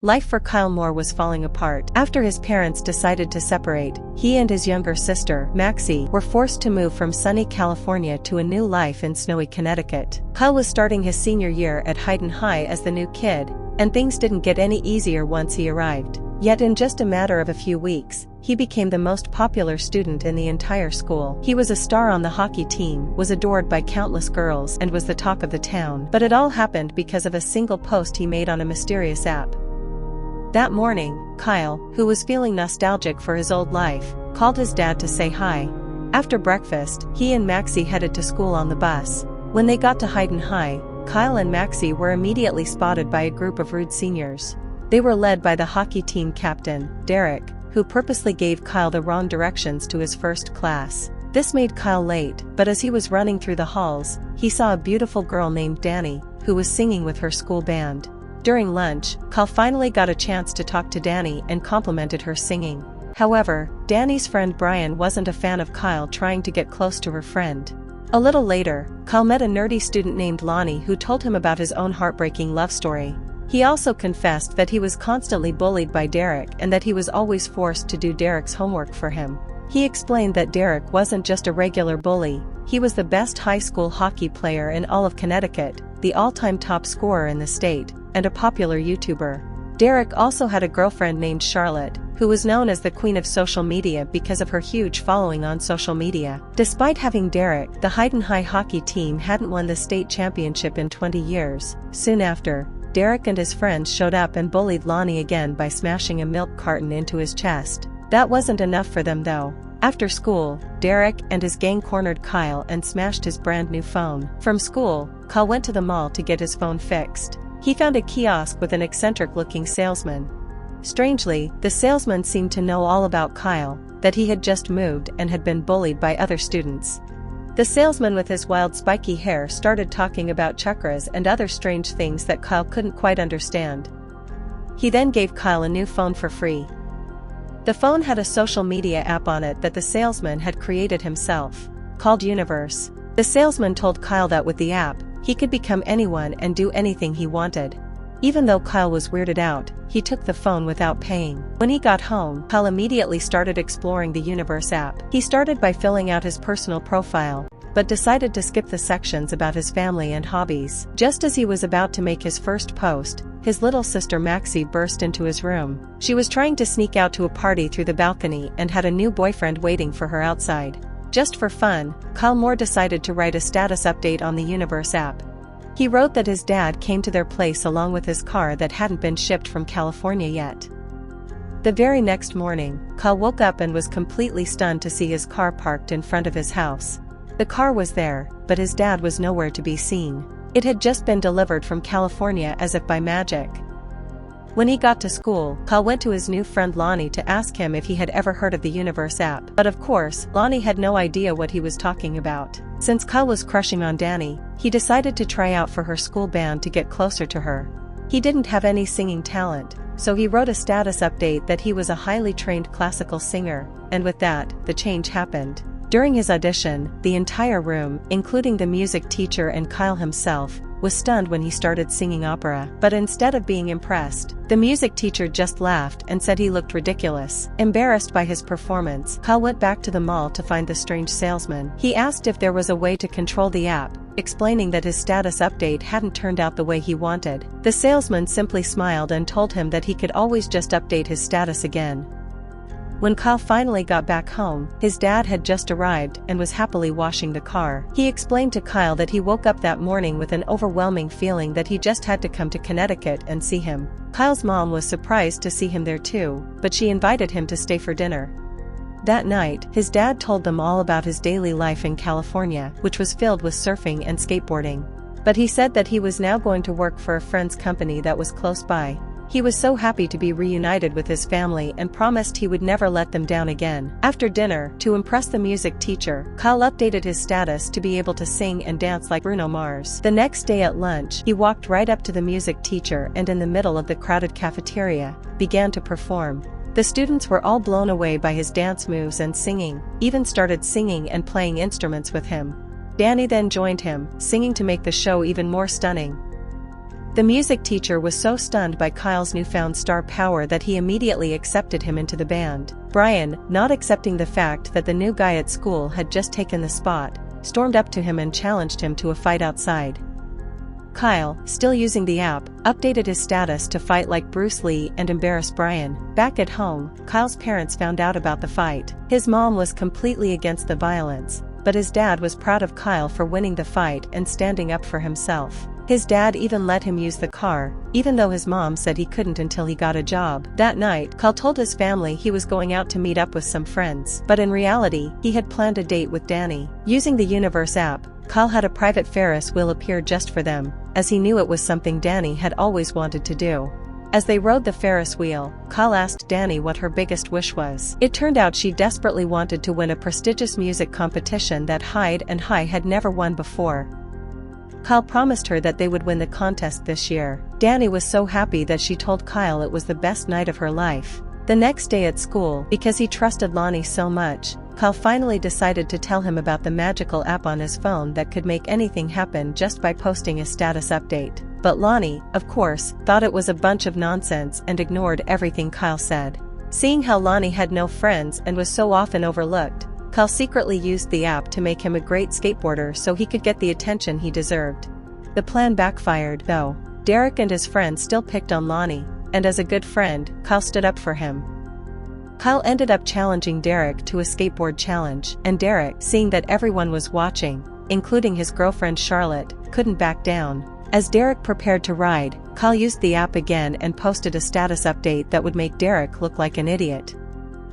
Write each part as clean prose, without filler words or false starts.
Life for Kyle Moore was falling apart. After his parents decided to separate, he and his younger sister, Maxie, were forced to move from sunny California to a new life in snowy Connecticut. Kyle was starting his senior year at Hayden High as the new kid, and things didn't get any easier once he arrived. Yet in just a matter of a few weeks, he became the most popular student in the entire school. He was a star on the hockey team, was adored by countless girls, and was the talk of the town. But it all happened because of a single post he made on a mysterious app. That morning, Kyle, who was feeling nostalgic for his old life, called his dad to say hi. After breakfast, he and Maxie headed to school on the bus. When they got to Hayden High, Kyle and Maxie were immediately spotted by a group of rude seniors. They were led by the hockey team captain, Derek, who purposely gave Kyle the wrong directions to his first class. This made Kyle late, but as he was running through the halls, he saw a beautiful girl named Dani, who was singing with her school band. During lunch, Kyle finally got a chance to talk to Dani and complimented her singing. However, Dani's friend Brian wasn't a fan of Kyle trying to get close to her friend. A little later, Kyle met a nerdy student named Lonnie who told him about his own heartbreaking love story. He also confessed that he was constantly bullied by Derek and that he was always forced to do Derek's homework for him. He explained that Derek wasn't just a regular bully, he was the best high school hockey player in all of Connecticut, the all-time top scorer in the state, and a popular YouTuber. Derek also had a girlfriend named Charlotte, who was known as the queen of social media because of her huge following on social media. Despite having Derek, the Hayden High hockey team hadn't won the state championship in 20 years. Soon after, Derek and his friends showed up and bullied Lonnie again by smashing a milk carton into his chest. That wasn't enough for them though. After school, Derek and his gang cornered Kyle and smashed his brand new phone. From school, Kyle went to the mall to get his phone fixed. He found a kiosk with an eccentric-looking salesman. Strangely, the salesman seemed to know all about Kyle, that he had just moved and had been bullied by other students. The salesman with his wild spiky hair started talking about chakras and other strange things that Kyle couldn't quite understand. He then gave Kyle a new phone for free. The phone had a social media app on it that the salesman had created himself, called Universe. The salesman told Kyle that with the app, he could become anyone and do anything he wanted. Even though Kyle was weirded out, he took the phone without paying. When he got home, Kyle immediately started exploring the Universe app. He started by filling out his personal profile, but decided to skip the sections about his family and hobbies. Just as he was about to make his first post, his little sister Maxie burst into his room. She was trying to sneak out to a party through the balcony and had a new boyfriend waiting for her outside. Just for fun, Kyle Moore decided to write a status update on the Universe app. He wrote that his dad came to their place along with his car that hadn't been shipped from California yet. The very next morning, Kyle woke up and was completely stunned to see his car parked in front of his house. The car was there, but his dad was nowhere to be seen. It had just been delivered from California as if by magic. When he got to school, Kyle went to his new friend Lonnie to ask him if he had ever heard of the Universe app. But of course, Lonnie had no idea what he was talking about. Since Kyle was crushing on Dani, he decided to try out for her school band to get closer to her. He didn't have any singing talent, so he wrote a status update that he was a highly trained classical singer, and with that, the change happened. During his audition, the entire room, including the music teacher and Kyle himself, was stunned when he started singing opera. But instead of being impressed, the music teacher just laughed and said he looked ridiculous. Embarrassed by his performance, Kyle went back to the mall to find the strange salesman. He asked if there was a way to control the app, explaining that his status update hadn't turned out the way he wanted. The salesman simply smiled and told him that he could always just update his status again. When Kyle finally got back home, his dad had just arrived and was happily washing the car. He explained to Kyle that he woke up that morning with an overwhelming feeling that he just had to come to Connecticut and see him. Kyle's mom was surprised to see him there too, but she invited him to stay for dinner. That night, his dad told them all about his daily life in California, which was filled with surfing and skateboarding. But he said that he was now going to work for a friend's company that was close by. He was so happy to be reunited with his family and promised he would never let them down again. After dinner, to impress the music teacher, Kyle updated his status to be able to sing and dance like Bruno Mars. The next day at lunch, he walked right up to the music teacher and in the middle of the crowded cafeteria, began to perform. The students were all blown away by his dance moves and singing, even started singing and playing instruments with him. Dani then joined him, singing to make the show even more stunning. The music teacher was so stunned by Kyle's newfound star power that he immediately accepted him into the band. Brian, not accepting the fact that the new guy at school had just taken the spot, stormed up to him and challenged him to a fight outside. Kyle, still using the app, updated his status to fight like Bruce Lee and embarrass Brian. Back at home, Kyle's parents found out about the fight. His mom was completely against the violence, but his dad was proud of Kyle for winning the fight and standing up for himself. His dad even let him use the car, even though his mom said he couldn't until he got a job. That night, Kyle told his family he was going out to meet up with some friends, but in reality, he had planned a date with Danny. Using the Universe app, Kyle had a private Ferris wheel appear just for them, as he knew it was something Danny had always wanted to do. As they rode the Ferris wheel, Kyle asked Danny what her biggest wish was. It turned out she desperately wanted to win a prestigious music competition that Hyde and High had never won before. Kyle promised her that they would win the contest this year. Danny was so happy that she told Kyle it was the best night of her life. The next day at school, because he trusted Lonnie so much, Kyle finally decided to tell him about the magical app on his phone that could make anything happen just by posting a status update. But Lonnie, of course, thought it was a bunch of nonsense and ignored everything Kyle said. Seeing how Lonnie had no friends and was so often overlooked, Kyle secretly used the app to make him a great skateboarder so he could get the attention he deserved. The plan backfired, though. Derek and his friends still picked on Lonnie, and as a good friend, Kyle stood up for him. Kyle ended up challenging Derek to a skateboard challenge, and Derek, seeing that everyone was watching, including his girlfriend Charlotte, couldn't back down. As Derek prepared to ride, Kyle used the app again and posted a status update that would make Derek look like an idiot.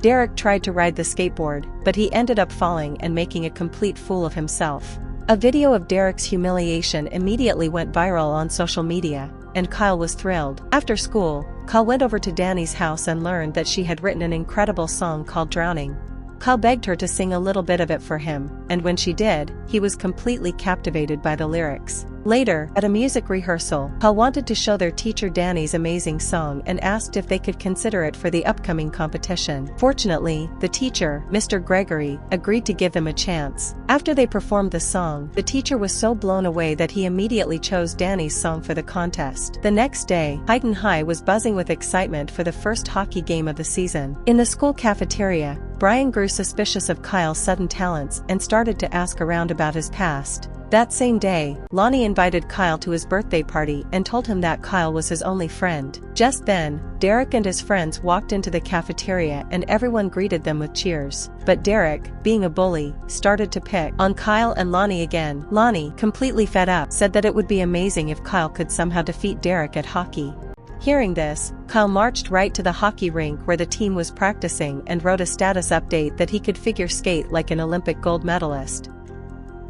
Derek tried to ride the skateboard, but he ended up falling and making a complete fool of himself. A video of Derek's humiliation immediately went viral on social media, and Kyle was thrilled. After school, Kyle went over to Danny's house and learned that she had written an incredible song called Drowning. Kyle begged her to sing a little bit of it for him, and when she did, he was completely captivated by the lyrics. Later, at a music rehearsal, Kyle wanted to show their teacher Danny's amazing song and asked if they could consider it for the upcoming competition. Fortunately, the teacher, Mr. Gregory, agreed to give them a chance. After they performed the song, the teacher was so blown away that he immediately chose Danny's song for the contest. The next day, Hayden High was buzzing with excitement for the first hockey game of the season. In the school cafeteria, Brian grew suspicious of Kyle's sudden talents and started to ask around about his past. That same day, Lonnie invited Kyle to his birthday party and told him that Kyle was his only friend. Just then, Derek and his friends walked into the cafeteria and everyone greeted them with cheers. But Derek, being a bully, started to pick on Kyle and Lonnie again. Lonnie, completely fed up, said that it would be amazing if Kyle could somehow defeat Derek at hockey. Hearing this, Kyle marched right to the hockey rink where the team was practicing and wrote a status update that he could figure skate like an Olympic gold medalist.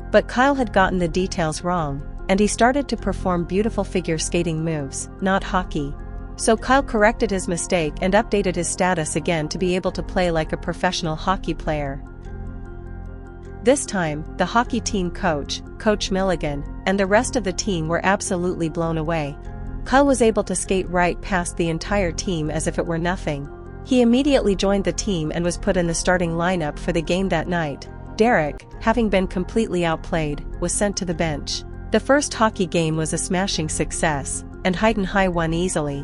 But Kyle had gotten the details wrong, and he started to perform beautiful figure skating moves, not hockey. So Kyle corrected his mistake and updated his status again to be able to play like a professional hockey player. This time, the hockey team coach, Coach Milligan, and the rest of the team were absolutely blown away. Kyle was able to skate right past the entire team as if it were nothing. He immediately joined the team and was put in the starting lineup for the game that night. Derek, having been completely outplayed, was sent to the bench. The first hockey game was a smashing success, and Hayden High won easily.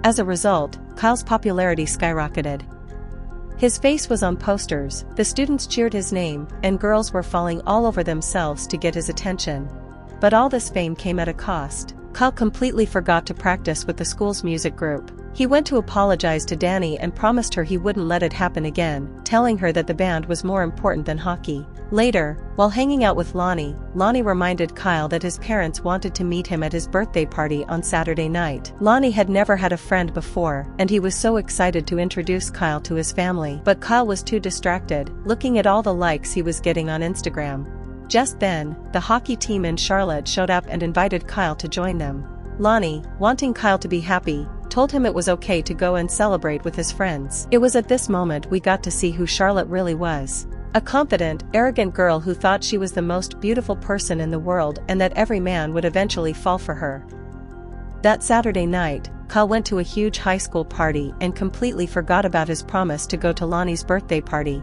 As a result, Kyle's popularity skyrocketed. His face was on posters, the students cheered his name, and girls were falling all over themselves to get his attention. But all this fame came at a cost. Kyle completely forgot to practice with the school's music group. He went to apologize to Danny and promised her he wouldn't let it happen again, telling her that the band was more important than hockey. Later, while hanging out with Lonnie reminded Kyle that his parents wanted to meet him at his birthday party on Saturday night. Lonnie had never had a friend before, and he was so excited to introduce Kyle to his family. But Kyle was too distracted, looking at all the likes he was getting on Instagram. Just then, the hockey team and Charlotte showed up and invited Kyle to join them. Lonnie, wanting Kyle to be happy, told him it was okay to go and celebrate with his friends. It was at this moment we got to see who Charlotte really was. A confident, arrogant girl who thought she was the most beautiful person in the world and that every man would eventually fall for her. That Saturday night, Kyle went to a huge high school party and completely forgot about his promise to go to Lonnie's birthday party.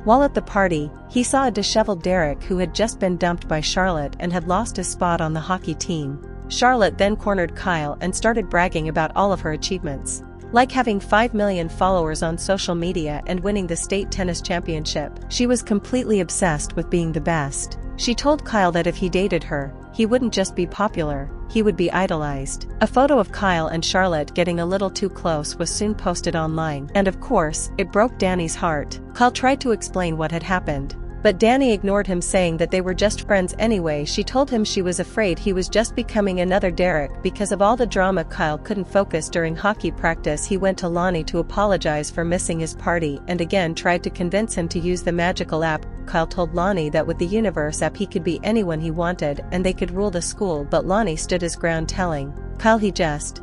While at the party, he saw a disheveled Derek who had just been dumped by Charlotte and had lost his spot on the hockey team. Charlotte then cornered Kyle and started bragging about all of her achievements. Like having 5 million followers on social media and winning the state tennis championship. She was completely obsessed with being the best. She told Kyle that if he dated her, he wouldn't just be popular, he would be idolized. A photo of Kyle and Charlotte getting a little too close was soon posted online, and of course, it broke Danny's heart. Kyle tried to explain what had happened, but Danny ignored him, saying that they were just friends anyway. She told him she was afraid he was just becoming another Derek because of all the drama. Kyle couldn't focus during hockey practice. He went to Lonnie to apologize for missing his party and again tried to convince him to use the magical app. Kyle told Lonnie that with the Universe app he could be anyone he wanted and they could rule the school, but Lonnie stood his ground, telling Kyle he just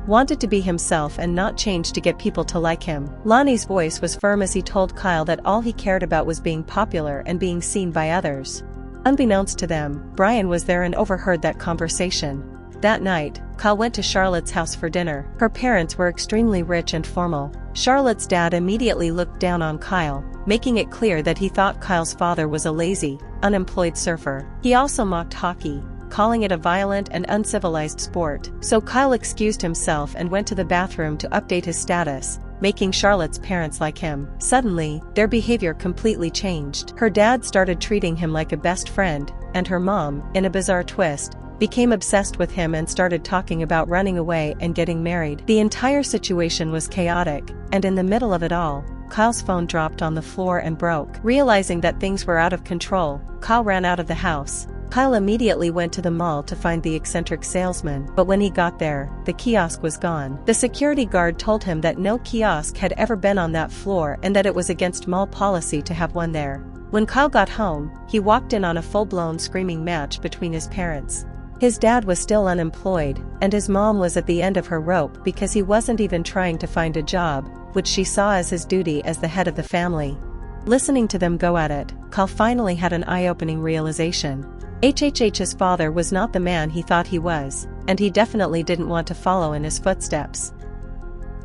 wanted to be himself and not change to get people to like him. Lonnie's voice was firm as he told Kyle that all he cared about was being popular and being seen by others. Unbeknownst to them, Brian was there and overheard that conversation. That night, Kyle went to Charlotte's house for dinner. Her parents were extremely rich and formal. Charlotte's dad immediately looked down on Kyle, making it clear that he thought Kyle's father was a lazy, unemployed surfer. He also mocked hockey, calling it a violent and uncivilized sport. So Kyle excused himself and went to the bathroom to update his status, making Charlotte's parents like him. Suddenly, their behavior completely changed. Her dad started treating him like a best friend, and her mom, in a bizarre twist, became obsessed with him and started talking about running away and getting married. The entire situation was chaotic, and in the middle of it all, Kyle's phone dropped on the floor and broke. Realizing that things were out of control, Kyle ran out of the house. Kyle immediately went to the mall to find the eccentric salesman, but when he got there, the kiosk was gone. The security guard told him that no kiosk had ever been on that floor and that it was against mall policy to have one there. When Kyle got home, he walked in on a full-blown screaming match between his parents. His dad was still unemployed, and his mom was at the end of her rope because he wasn't even trying to find a job, which she saw as his duty as the head of the family. Listening to them go at it, Kyle finally had an eye-opening realization. HHH's father was not the man he thought he was, and he definitely didn't want to follow in his footsteps.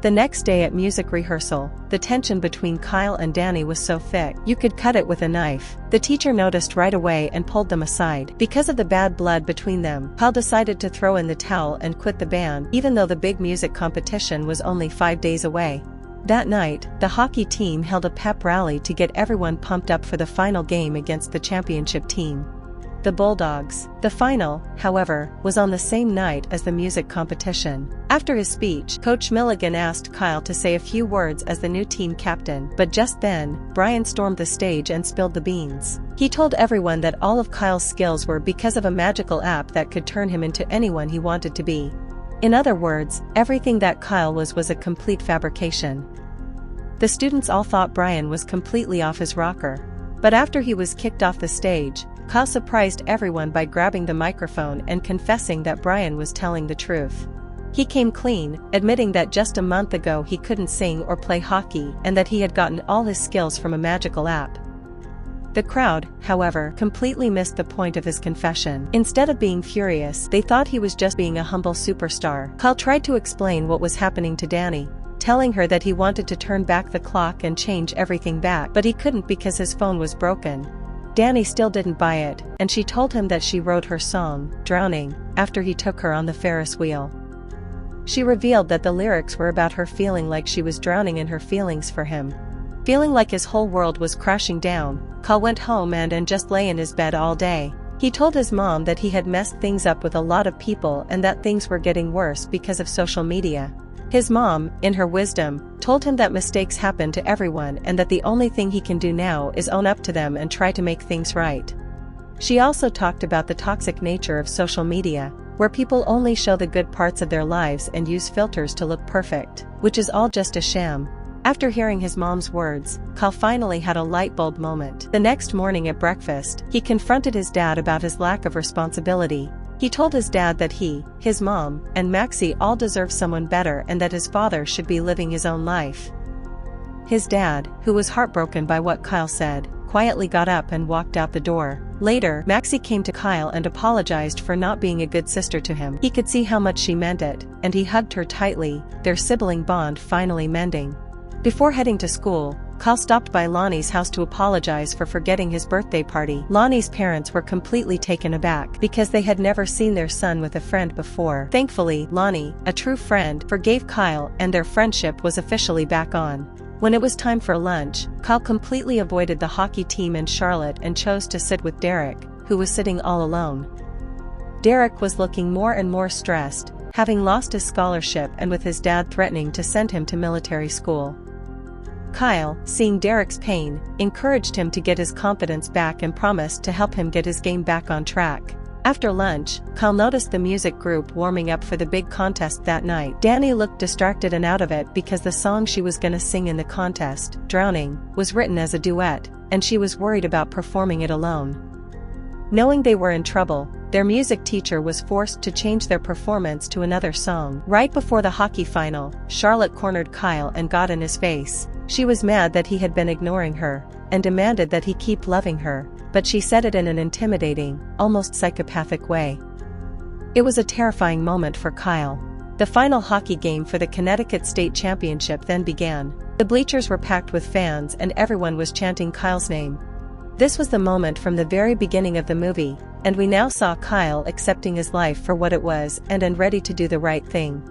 The next day at music rehearsal, the tension between Kyle and Danny was so thick you could cut it with a knife. The teacher noticed right away and pulled them aside. Because of the bad blood between them, Kyle decided to throw in the towel and quit the band, even though the big music competition was only 5 days away. That night, the hockey team held a pep rally to get everyone pumped up for the final game against the championship team, the Bulldogs. The final, however, was on the same night as the music competition. After his speech, Coach Milligan asked Kyle to say a few words as the new team captain, but just then, Brian stormed the stage and spilled the beans. He told everyone that all of Kyle's skills were because of a magical app that could turn him into anyone he wanted to be. In other words, everything that Kyle was a complete fabrication. The students all thought Brian was completely off his rocker. But after he was kicked off the stage, Kyle surprised everyone by grabbing the microphone and confessing that Brian was telling the truth. He came clean, admitting that just a month ago he couldn't sing or play hockey and that he had gotten all his skills from a magical app. The crowd, however, completely missed the point of his confession. Instead of being furious, they thought he was just being a humble superstar. Kyle tried to explain what was happening to Danny, telling her that he wanted to turn back the clock and change everything back, but he couldn't because his phone was broken. Danny still didn't buy it, and she told him that she wrote her song, Drowning, after he took her on the Ferris wheel. She revealed that the lyrics were about her feeling like she was drowning in her feelings for him. Feeling like his whole world was crashing down, Kyle went home and just lay in his bed all day. He told his mom that he had messed things up with a lot of people and that things were getting worse because of social media. His mom, in her wisdom, told him that mistakes happen to everyone and that the only thing he can do now is own up to them and try to make things right. She also talked about the toxic nature of social media, where people only show the good parts of their lives and use filters to look perfect, which is all just a sham. After hearing his mom's words, Kyle finally had a light bulb moment. The next morning at breakfast, he confronted his dad about his lack of responsibility. He told his dad that he, his mom, and Maxie all deserve someone better and that his father should be living his own life. His dad, who was heartbroken by what Kyle said, quietly got up and walked out the door. Later, Maxie came to Kyle and apologized for not being a good sister to him. He could see how much she meant it, and he hugged her tightly, their sibling bond finally mending. Before heading to school, Kyle stopped by Lonnie's house to apologize for forgetting his birthday party. Lonnie's parents were completely taken aback because they had never seen their son with a friend before. Thankfully, Lonnie, a true friend, forgave Kyle and their friendship was officially back on. When it was time for lunch, Kyle completely avoided the hockey team and Charlotte and chose to sit with Derek, who was sitting all alone. Derek was looking more and more stressed, having lost his scholarship and with his dad threatening to send him to military school. Kyle, seeing Derek's pain, encouraged him to get his confidence back and promised to help him get his game back on track. After lunch, Kyle noticed the music group warming up for the big contest that night. Danny looked distracted and out of it because the song she was gonna sing in the contest, Drowning, was written as a duet, and she was worried about performing it alone. Knowing they were in trouble, their music teacher was forced to change their performance to another song. Right before the hockey final, Charlotte cornered Kyle and got in his face. She was mad that he had been ignoring her, and demanded that he keep loving her, but she said it in an intimidating, almost psychopathic way. It was a terrifying moment for Kyle. The final hockey game for the Connecticut State Championship then began. The bleachers were packed with fans and everyone was chanting Kyle's name. This was the moment from the very beginning of the movie, and we now saw Kyle accepting his life for what it was and ready to do the right thing.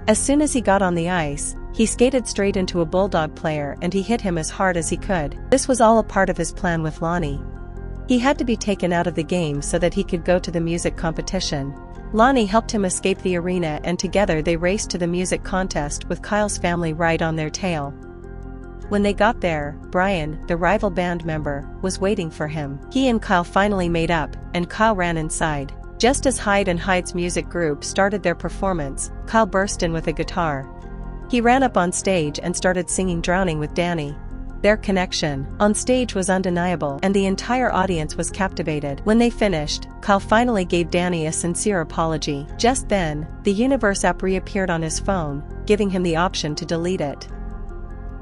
As soon as he got on the ice, he skated straight into a Bulldog player and he hit him as hard as he could. This was all a part of his plan with Lonnie. He had to be taken out of the game so that he could go to the music competition. Lonnie helped him escape the arena and together they raced to the music contest with Kyle's family right on their tail. When they got there, Brian, the rival band member, was waiting for him. He and Kyle finally made up, and Kyle ran inside. Just as Hyde and Hyde's music group started their performance, Kyle burst in with a guitar. He ran up on stage and started singing Drowning with Danny. Their connection on stage was undeniable and the entire audience was captivated. When they finished, Kyle finally gave Danny a sincere apology. Just then, the Universe app reappeared on his phone, giving him the option to delete it.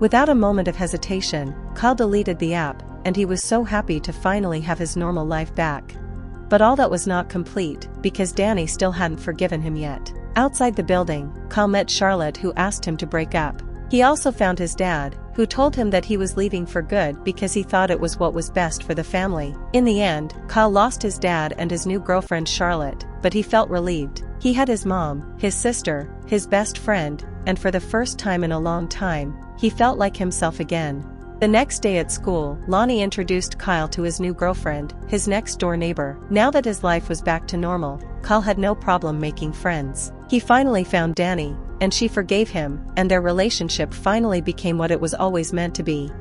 Without a moment of hesitation, Kyle deleted the app, and he was so happy to finally have his normal life back. But all that was not complete, because Danny still hadn't forgiven him yet. Outside the building, Kyle met Charlotte who asked him to break up. He also found his dad, who told him that he was leaving for good because he thought it was what was best for the family. In the end, Kyle lost his dad and his new girlfriend Charlotte, but he felt relieved. He had his mom, his sister, his best friend, and for the first time in a long time, he felt like himself again. The next day at school, Lonnie introduced Kyle to his new girlfriend, his next-door neighbor. Now that his life was back to normal, Kyle had no problem making friends. He finally found Danny, and she forgave him, and their relationship finally became what it was always meant to be.